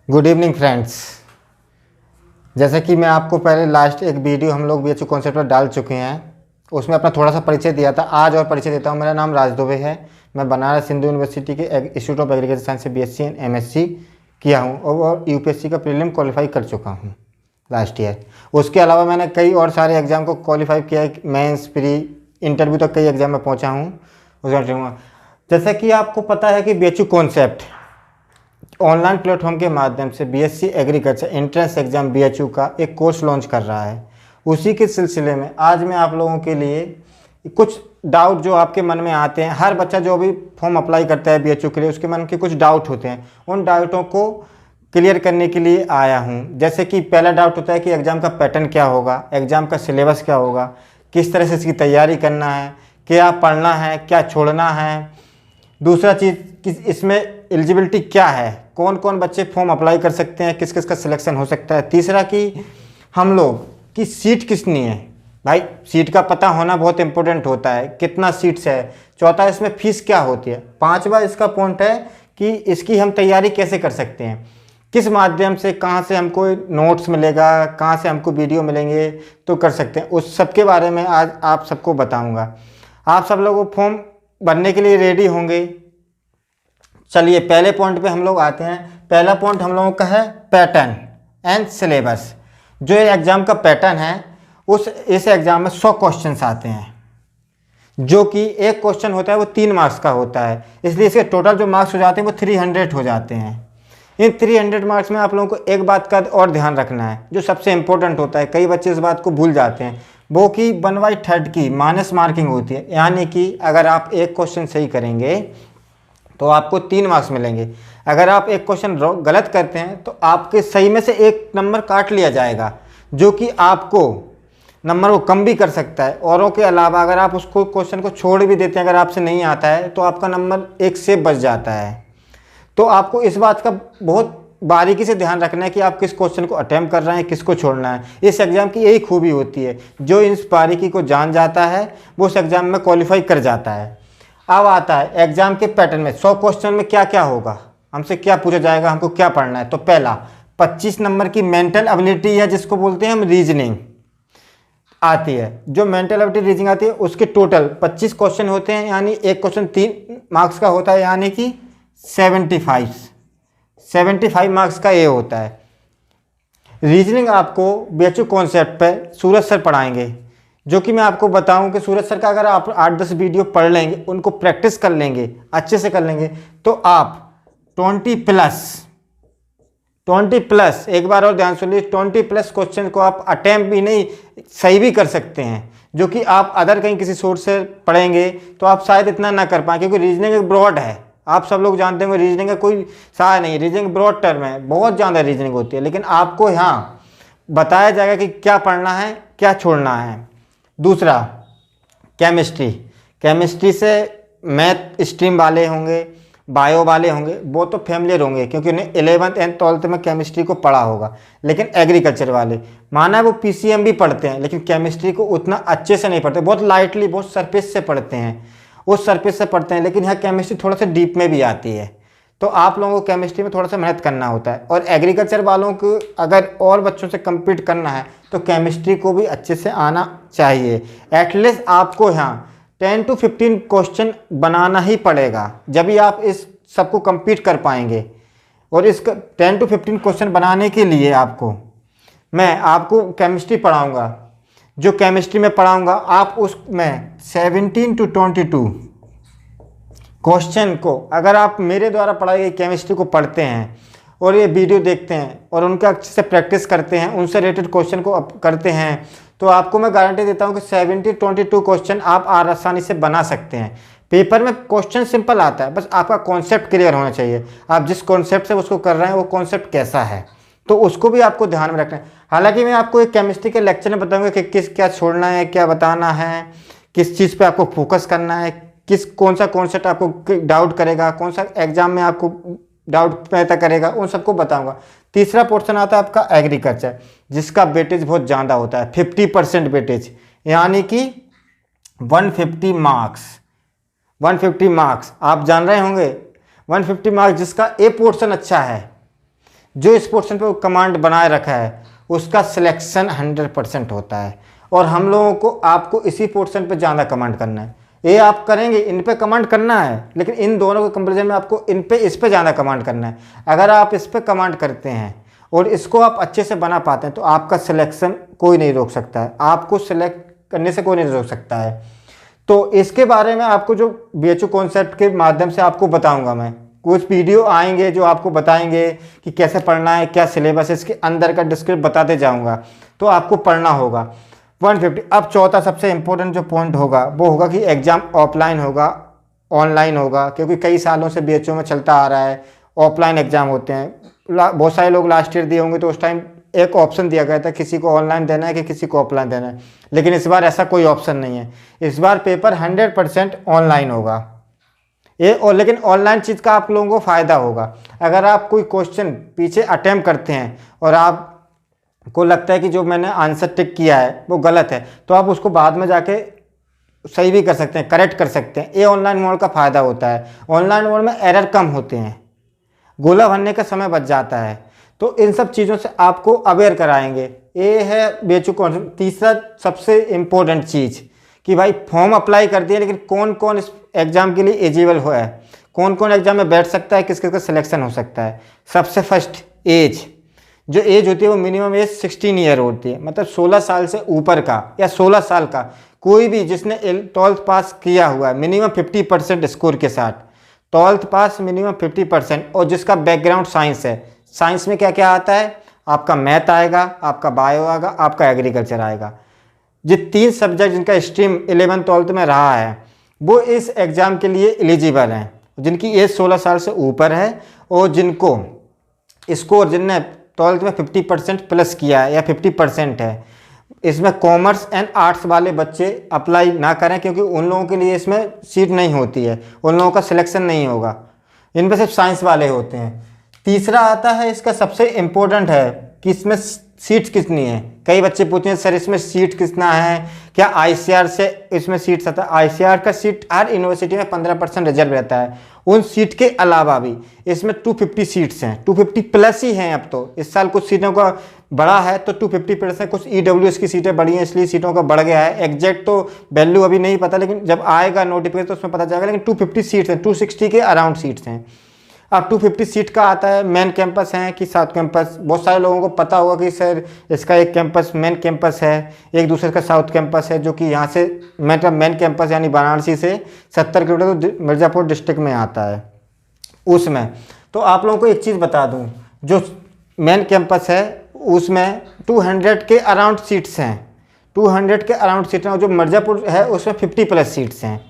Good evening friends. जैसे कि मैं आपको पहले लास्ट एक वीडियो हम लोग बीएचयू कॉन्सेप्ट पर डाल चुके हैं, उसमें अपना थोड़ा सा परिचय दिया था। आज और परिचय देता हूँ। मेरा नाम राज दुबे है। मैं बनारस हिंदू यूनिवर्सिटी के इंस्टीट्यूट ऑफ एग्रीकल्चर साइंस से बीएससी एंड एमएससी किया हूँ और यूपीएससी का प्रीलिम क्वालिफाई कर चुका हूँ लास्ट ईयर। उसके अलावा मैंने कई और सारे एग्ज़ाम को क्वालिफाई किया है, मेंस प्री इंटरव्यू तक कई एग्ज़ाम में पहुँचा हूँ। जैसे कि आपको पता है कि बीएचयू कॉन्सेप्ट ऑनलाइन प्लेटफॉर्म के माध्यम से BSc agriculture entrance exam BHU का एक कोर्स लॉन्च कर रहा है। उसी के सिलसिले में आज मैं आप लोगों के लिए कुछ डाउट जो आपके मन में आते हैं, हर बच्चा जो भी फॉर्म अप्लाई करता है बीएचयू के लिए उसके मन के कुछ डाउट होते हैं, उन डाउटों को क्लियर करने के लिए आया हूं। जैसे कि पहला डाउट होता है कि एग्ज़ाम का पैटर्न क्या होगा, एग्ज़ाम का सिलेबस क्या होगा, किस तरह से इसकी तैयारी करना है, क्या पढ़ना है, क्या छोड़ना है। दूसरा चीज़ कि इसमें एलिजिबिलिटी क्या है, कौन कौन बच्चे फॉर्म अप्लाई कर सकते हैं, किस किस का सिलेक्शन हो सकता है। तीसरा कि हम लोग की सीट कितनी है, भाई सीट का पता होना बहुत इंपॉर्टेंट होता है, कितना सीट्स है। चौथा इसमें फ़ीस क्या होती है। पांचवा इसका पॉइंट है कि इसकी हम तैयारी कैसे कर सकते हैं, किस माध्यम से, कहाँ से हमको नोट्स मिलेगा, कहाँ से हमको वीडियो मिलेंगे तो कर सकते हैं। उस सब के बारे में आज आप सबको बताऊँगा। आप सब लोग फॉर्म भरने के लिए रेडी होंगे। चलिए पहले पॉइंट पे हम लोग आते हैं। पहला पॉइंट हम लोगों का है पैटर्न एंड सिलेबस। जो एग्ज़ाम का पैटर्न है इस एग्ज़ाम में 100 क्वेश्चंस आते हैं, जो कि एक क्वेश्चन होता है वो 3 मार्क्स का होता है, इसलिए इसके टोटल जो मार्क्स हो जाते हैं वो 300 हो जाते हैं। इन 300 मार्क्स में आप लोगों को एक बात का और ध्यान रखना है जो सबसे इंपॉर्टेंट होता है, कई बच्चे इस बात को भूल जाते हैं, वो कि 1/3 की माइनस मार्किंग होती है। यानी कि अगर आप एक क्वेश्चन सही करेंगे तो आपको 3 मार्क्स मिलेंगे। अगर आप एक क्वेश्चन गलत करते हैं तो आपके सही में से एक नंबर काट लिया जाएगा, जो कि आपको नंबर को कम भी कर सकता है। औरों के अलावा अगर आप उसको क्वेश्चन को छोड़ भी देते हैं, अगर आपसे नहीं आता है तो आपका नंबर एक से बच जाता है। तो आपको इस बात का बहुत बारीकी से ध्यान रखना है कि आप किस क्वेश्चन को अटेम्प्ट कर रहे हैं, किसको छोड़ना है। इस एग्ज़ाम की यही खूबी होती है, जो इस बारीकी को जान जाता है वो उस एग्ज़ाम में क्वालिफाई कर जाता है। अब आता है एग्ज़ाम के पैटर्न में 100 क्वेश्चन में क्या क्या होगा, हमसे क्या पूछा जाएगा, हमको क्या पढ़ना है। तो पहला 25 नंबर की मेंटल एबिलिटी है, जिसको बोलते हैं हम रीजनिंग आती है। जो मेंटल एबिलिटी रीजनिंग आती है उसके टोटल 25 क्वेश्चन होते हैं, यानी एक क्वेश्चन 3 मार्क्स का होता है, यानी कि 75 मार्क्स का ये होता है। रीजनिंग आपको बीएचयू कॉन्सेप्ट पे सूरज सर पढ़ाएंगे, जो कि मैं आपको बताऊं कि सूरज सर का अगर आप 8-10 वीडियो पढ़ लेंगे, उनको प्रैक्टिस कर लेंगे, अच्छे से कर लेंगे, तो आप 20 प्लस एक बार और ध्यान सुनिए, 20+ क्वेश्चन को आप अटेम्प्ट भी नहीं सही भी कर सकते हैं, जो कि आप अदर कहीं किसी सोर्स से पढ़ेंगे तो आप शायद इतना ना कर पाएँ, क्योंकि रीजनिंग एक ब्रॉड है। आप सब लोग जानते होंगे रीजनिंग का कोई सहाय नहीं, रीजनिंग ब्रॉड टर्म है, बहुत ज़्यादा रीजनिंग होती है। लेकिन आपको यहाँ बताया जाएगा कि क्या पढ़ना है, क्या छोड़ना है। दूसरा केमिस्ट्री से मैथ स्ट्रीम वाले होंगे, बायो वाले होंगे, वो तो फेमिलियर होंगे क्योंकि उन्हें 11th एंड 12th में केमिस्ट्री को पढ़ा होगा। लेकिन एग्रीकल्चर वाले माना है वो पीसीएम भी पढ़ते हैं, लेकिन केमिस्ट्री को उतना अच्छे से नहीं पढ़ते, बहुत लाइटली, बहुत सरफेस से पढ़ते हैं, उस सरफेस से पढ़ते हैं। लेकिन यहाँ केमिस्ट्री थोड़ा सा डीप में भी आती है, तो आप लोगों को केमिस्ट्री में थोड़ा सा मेहनत करना होता है। और एग्रीकल्चर वालों को अगर और बच्चों से कम्पीट करना है तो केमिस्ट्री को भी अच्छे से आना चाहिए। एटलीस्ट आपको यहाँ 10 to 15 क्वेश्चन बनाना ही पड़ेगा, जब भी आप इस सबको कम्पीट कर पाएंगे। और इस 10 to 15 क्वेश्चन बनाने के लिए मैं आपको केमिस्ट्री पढ़ाऊँगा। जो केमिस्ट्री में पढ़ाऊँगा आप उसमें 17 to 22 क्वेश्चन को, अगर आप मेरे द्वारा पढ़ाई गई केमिस्ट्री को पढ़ते हैं और ये वीडियो देखते हैं और उनका अच्छे से प्रैक्टिस करते हैं, उनसे रिलेटेड क्वेश्चन को करते हैं, तो आपको मैं गारंटी देता हूं कि 70-22 क्वेश्चन आप आसानी से बना सकते हैं। पेपर में क्वेश्चन सिंपल आता है, बस आपका कॉन्सेप्ट क्लियर होना चाहिए। आप जिस कॉन्सेप्ट से उसको कर रहे हैं वो कॉन्सेप्ट कैसा है, तो उसको भी आपको ध्यान में रखना है। हालांकि मैं आपको एक केमिस्ट्री के लेक्चर में बताऊँगा कि क्या छोड़ना है, क्या बताना है, किस चीज़ पर आपको फोकस करना है, कौन सा कॉन्सेप्ट आपको डाउट करेगा, कौन सा एग्जाम में आपको डाउट पैदा करेगा, उन सबको बताऊंगा। तीसरा पोर्शन आता है आपका एग्रीकल्चर, जिसका वेटेज बहुत ज़्यादा होता है, 50% वेटेज, यानी कि 150 मार्क्स। आप जान रहे होंगे 150 मार्क्स, जिसका ए पोर्शन अच्छा है, जो इस पोर्शन पे कमांड बनाए रखा है उसका सिलेक्शन 100% होता है। और हम लोगों को आपको इसी पोर्शन पे ज़्यादा कमांड करना है। ये आप करेंगे, इन पे कमांड करना है, लेकिन इन दोनों के कंपेरिजन में आपको इस पे ज़्यादा कमांड करना है। अगर आप इस पे कमांड करते हैं और इसको आप अच्छे से बना पाते हैं तो आपका सिलेक्शन कोई नहीं रोक सकता है, आपको सिलेक्ट करने से कोई नहीं रोक सकता है। तो इसके बारे में आपको जो BHU कॉन्सेप्ट के माध्यम से आपको बताऊंगा मैं, कुछ वीडियो आएंगे जो आपको बताएंगे कि कैसे पढ़ना है, क्या सिलेबस है, इसके अंदर का डिस्क्रिप्ट बताते जाऊंगा, तो आपको पढ़ना होगा 150। अब चौथा सबसे इम्पोर्टेंट जो पॉइंट होगा वो होगा कि एग्ज़ाम ऑफलाइन होगा ऑनलाइन होगा, क्योंकि कई सालों से BHU में चलता आ रहा है ऑफलाइन एग्ज़ाम होते हैं। बहुत सारे लोग लास्ट ईयर दिए होंगे तो उस टाइम एक ऑप्शन दिया गया था किसी को ऑनलाइन देना है कि किसी को ऑफलाइन देना है, लेकिन इस बार ऐसा कोई ऑप्शन नहीं है। इस बार पेपर 100% ऑनलाइन होगा ये। और लेकिन ऑनलाइन चीज़ का आप लोगों को फ़ायदा होगा, अगर आप कोई क्वेश्चन पीछे अटैम्प्ट करते हैं और आपको लगता है कि जो मैंने आंसर टिक किया है वो गलत है, तो आप उसको बाद में जाके सही भी कर सकते हैं, करेक्ट कर सकते हैं। ये ऑनलाइन मोड का फ़ायदा होता है। ऑनलाइन मोड में एरर कम होते हैं, गोला भरने का समय बच जाता है। तो इन सब चीज़ों से आपको अवेयर कराएंगे। ये है BHU कॉन्सेप्ट। तीसरा सबसे इम्पोर्टेंट चीज़ कि भाई फॉर्म अप्लाई कर दिए, लेकिन कौन कौन इस एग्ज़ाम के लिए एलिजिबल हुआ है, कौन कौन एग्ज़ाम में बैठ सकता है, किस किस का सिलेक्शन हो सकता है। सबसे फर्स्ट एज, जो एज होती है वो मिनिमम एज 16 ईयर होती है, मतलब 16 साल से ऊपर का या 16 साल का कोई भी जिसने 12th पास किया हुआ है मिनिमम 50% स्कोर के साथ, 12th पास मिनिमम 50%, और जिसका बैकग्राउंड साइंस है। साइंस में क्या क्या आता है, आपका मैथ आएगा, आपका बायो आएगा, आपका एग्रीकल्चर आएगा। जो 3 सब्जेक्ट जिनका स्ट्रीम 11th 12th में रहा है वो इस एग्ज़ाम के लिए एलिजिबल हैं, जिनकी एज 16 साल से ऊपर है और जिनको स्कोर जिनने 12th में 50% प्लस किया है या 50% है। इसमें कॉमर्स एंड आर्ट्स वाले बच्चे अप्लाई ना करें, क्योंकि उन लोगों के लिए इसमें सीट नहीं होती है, उन लोगों का सिलेक्शन नहीं होगा। इनमें सिर्फ साइंस वाले होते हैं। तीसरा आता है, इसका सबसे इम्पोर्टेंट है कि इसमें सीट्स कितनी है। कई बच्चे पूछते हैं सर इसमें सीट कितना है, क्या ICR से इसमें सीट्स आता है। ICR का सीट हर यूनिवर्सिटी में 15% रिजर्व रहता है। उन सीट के अलावा भी इसमें 250 सीट्स हैं, 250 प्लस ही हैं। अब तो इस साल कुछ सीटों का बढ़ा है तो 250 प्लस है, कुछ EWS की सीटें बढ़ी हैं इसलिए सीटों का बढ़ गया है। एग्जैक्ट तो वैल्यू अभी नहीं पता, लेकिन जब आएगा नोटिफिकेशन तो उसमें पता चलेगा। लेकिन 250 सीट्स हैं, 260 के अराउंड सीट्स हैं। अब 250 सीट का आता है, मेन कैंपस है कि साउथ कैंपस। बहुत सारे लोगों को पता होगा कि सर इसका एक कैंपस मेन कैंपस है, एक दूसरे का साउथ कैंपस है, जो कि यहाँ से मतलब मेन कैंपस यानी वाराणसी से 70 किलोमीटर तो मिर्ज़ापुर डिस्ट्रिक्ट में आता है उसमें। तो आप लोगों को एक चीज़ बता दूँ, जो मेन कैंपस है उसमें 200 के अराउंड सीट्स हैं, 200 के अराउंड सीट्स हैं, और जो मिर्ज़ापुर है उसमें 50 प्लस सीट्स हैं।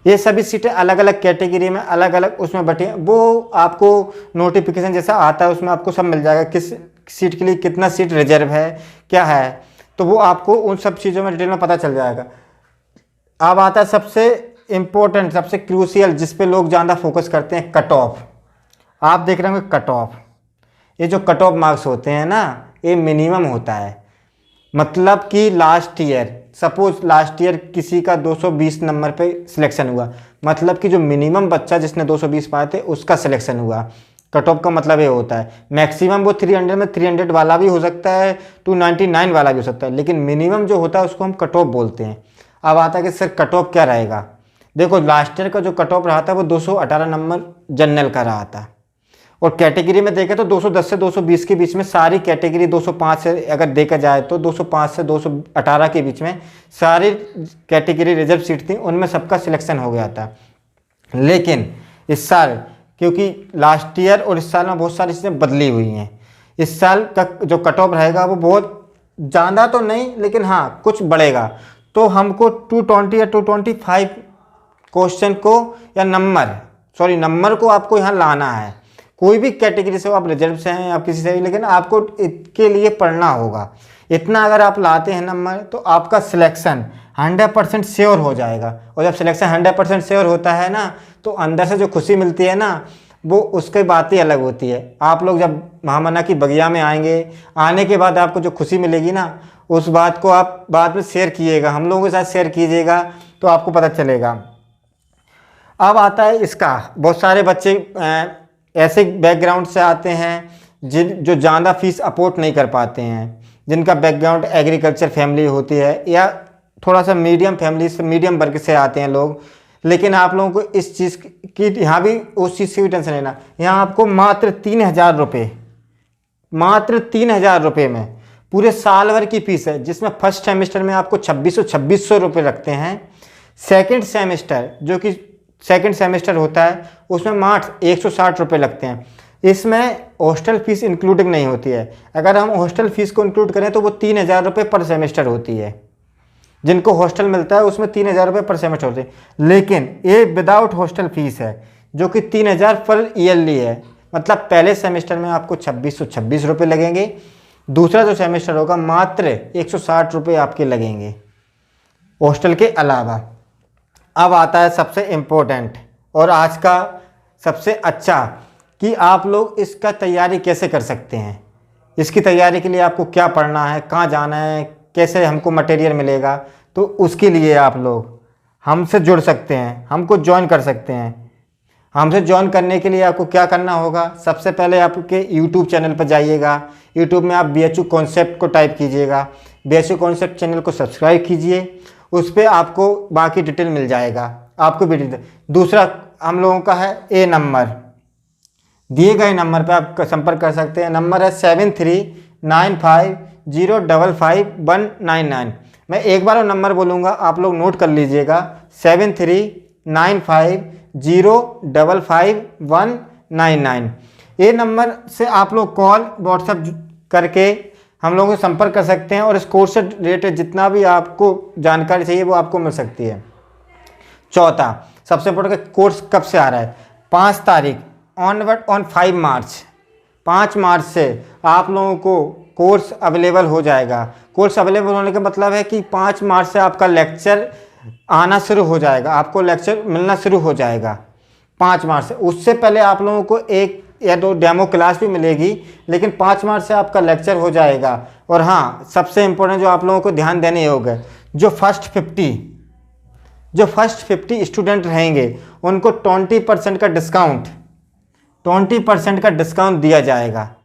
ये सभी सीटें अलग अलग कैटेगरी में अलग अलग उसमें बटी हैं। वो आपको नोटिफिकेशन जैसा आता है उसमें आपको सब मिल जाएगा, किस सीट के लिए कितना सीट रिजर्व है क्या है, तो वो आपको उन सब चीज़ों में डिटेल में पता चल जाएगा। अब आता है सबसे इम्पोर्टेंट, सबसे क्रूशियल, जिस पे लोग ज़्यादा फोकस करते हैं, कट ऑफ। आप देख रहे होंगे कट ऑफ, ये जो कट ऑफ मार्क्स होते हैं ना, ये मिनिमम होता है। मतलब कि last year, suppose last year किसी का 220 नंबर पे सिलेक्शन हुआ, मतलब कि जो मिनिमम बच्चा जिसने 220 पाए थे उसका सिलेक्शन हुआ। कट ऑफ का मतलब ये होता है मैक्सिमम वो 300 में 300 वाला भी हो सकता है, 299 वाला भी हो सकता है, लेकिन मिनिमम जो होता है उसको हम कट ऑफ बोलते हैं। अब आता है कि सर कट ऑफ क्या रहेगा। देखो लास्ट ईयर का जो कट ऑफ रहा था वो 218 नंबर जनरल का रहा था, और कैटेगरी में देखें तो 210 से 220 के बीच में सारी कैटेगरी, 205 से अगर देखा जाए तो 205 से 218 के बीच में सारी कैटेगरी रिजर्व सीट थी, उनमें सबका सिलेक्शन हो गया था। लेकिन इस साल क्योंकि लास्ट ईयर और इस साल में बहुत सारी चीज़ें बदली हुई हैं, इस साल का जो कट ऑफ रहेगा वो बहुत ज़्यादा तो नहीं, लेकिन हाँ कुछ बढ़ेगा। तो हमको 220 या 225 क्वेश्चन को या नंबर को आपको यहाँ लाना है। कोई भी कैटेगरी से हो, आप रिजर्व से हैं, आप किसी से भी, लेकिन आपको इसके लिए पढ़ना होगा। इतना अगर आप लाते हैं नंबर तो आपका सिलेक्शन 100% श्योर हो जाएगा। और जब सिलेक्शन 100% श्योर होता है ना, तो अंदर से जो खुशी मिलती है ना, वो उसकी बात ही अलग होती है। आप लोग जब महामना की बगिया में आएंगे, आने के बाद आपको जो खुशी मिलेगी ना, उस बात को आप बाद में शेयर कीजिएगा, हम लोगों के साथ शेयर कीजिएगा, तो आपको पता चलेगा। अब आता है इसका, बहुत सारे बच्चे ऐसे बैकग्राउंड से आते हैं जो ज़्यादा फीस अफोर्ड नहीं कर पाते हैं, जिनका बैकग्राउंड एग्रीकल्चर फैमिली होती है या थोड़ा सा मीडियम फैमिली से, मीडियम वर्ग से आते हैं लोग। लेकिन आप लोगों को इस चीज़ की यहाँ भी उस चीज़ की भी टेंशन लेना। यहाँ आपको मात्र 3,000 रुपये, मात्र 3,000 रुपये में पूरे साल भर की फीस है, जिसमें फर्स्ट सेमेस्टर में आपको 2600 रुपये लगते हैं। सेकंड सेमेस्टर जो कि सेकंड सेमेस्टर होता है उसमें मात्र 160 रुपये लगते हैं। इसमें हॉस्टल फीस इंक्लूडिंग नहीं होती है। अगर हम हॉस्टल फीस को इंक्लूड करें तो वो 3,000 रुपये पर सेमेस्टर होती है। जिनको हॉस्टल मिलता है उसमें 3,000 रुपये पर सेमेस्टर होते हैं। लेकिन ये विदाउट हॉस्टल फीस है जो कि 3,000 पर ईयरली है। मतलब पहले सेमेस्टर में आपको 2626 रुपये लगेंगे, दूसरा जो सेमेस्टर होगा मात्र 160 रुपये आपके लगेंगे हॉस्टल के अलावा। अब आता है सबसे इम्पोर्टेंट और आज का सबसे अच्छा कि आप लोग इसका तैयारी कैसे कर सकते हैं। इसकी तैयारी के लिए आपको क्या पढ़ना है, कहाँ जाना है, कैसे हमको मटेरियल मिलेगा। तो उसके लिए आप लोग हमसे जुड़ सकते हैं, हमको ज्वाइन कर सकते हैं। हमसे ज्वाइन करने के लिए आपको क्या करना होगा, सबसे पहले आपके यूट्यूब चैनल पर जाइएगा। यूट्यूब में आप BHU कॉन्सेप्ट को टाइप कीजिएगा, BHU कॉन्सेप्ट चैनल को सब्सक्राइब कीजिए। उस पर आपको बाकी डिटेल मिल जाएगा आपको भी। दूसरा हम लोगों का है ए नंबर, दिए गए नंबर पे आप संपर्क कर सकते हैं। नंबर है 7395055199। मैं एक बार वो नंबर बोलूँगा, आप लोग नोट कर लीजिएगा, 7395055199। ये नंबर से आप लोग कॉल व्हाट्सएप करके हम लोगों से संपर्क कर सकते हैं और इस कोर्स से रिलेटेड जितना भी आपको जानकारी चाहिए वो आपको मिल सकती है। चौथा सबसे इम्पोर्टेंट, कोर्स कब से आ रहा है, 5 तारीख ऑनवर्ड ऑन 5 मार्च। 5 मार्च से आप लोगों को कोर्स अवेलेबल हो जाएगा। कोर्स अवेलेबल होने का मतलब है कि 5 मार्च से आपका लेक्चर आना शुरू हो जाएगा, आपको लेक्चर मिलना शुरू हो जाएगा 5 मार्च से। उससे पहले आप लोगों को 1 या 2 डेमो क्लास भी मिलेगी, लेकिन 5 मार्च से आपका लेक्चर हो जाएगा। और हाँ, सबसे इम्पोर्टेंट जो आप लोगों को ध्यान देने होगा, जो फर्स्ट 50 स्टूडेंट रहेंगे उनको 20% का डिस्काउंट दिया जाएगा।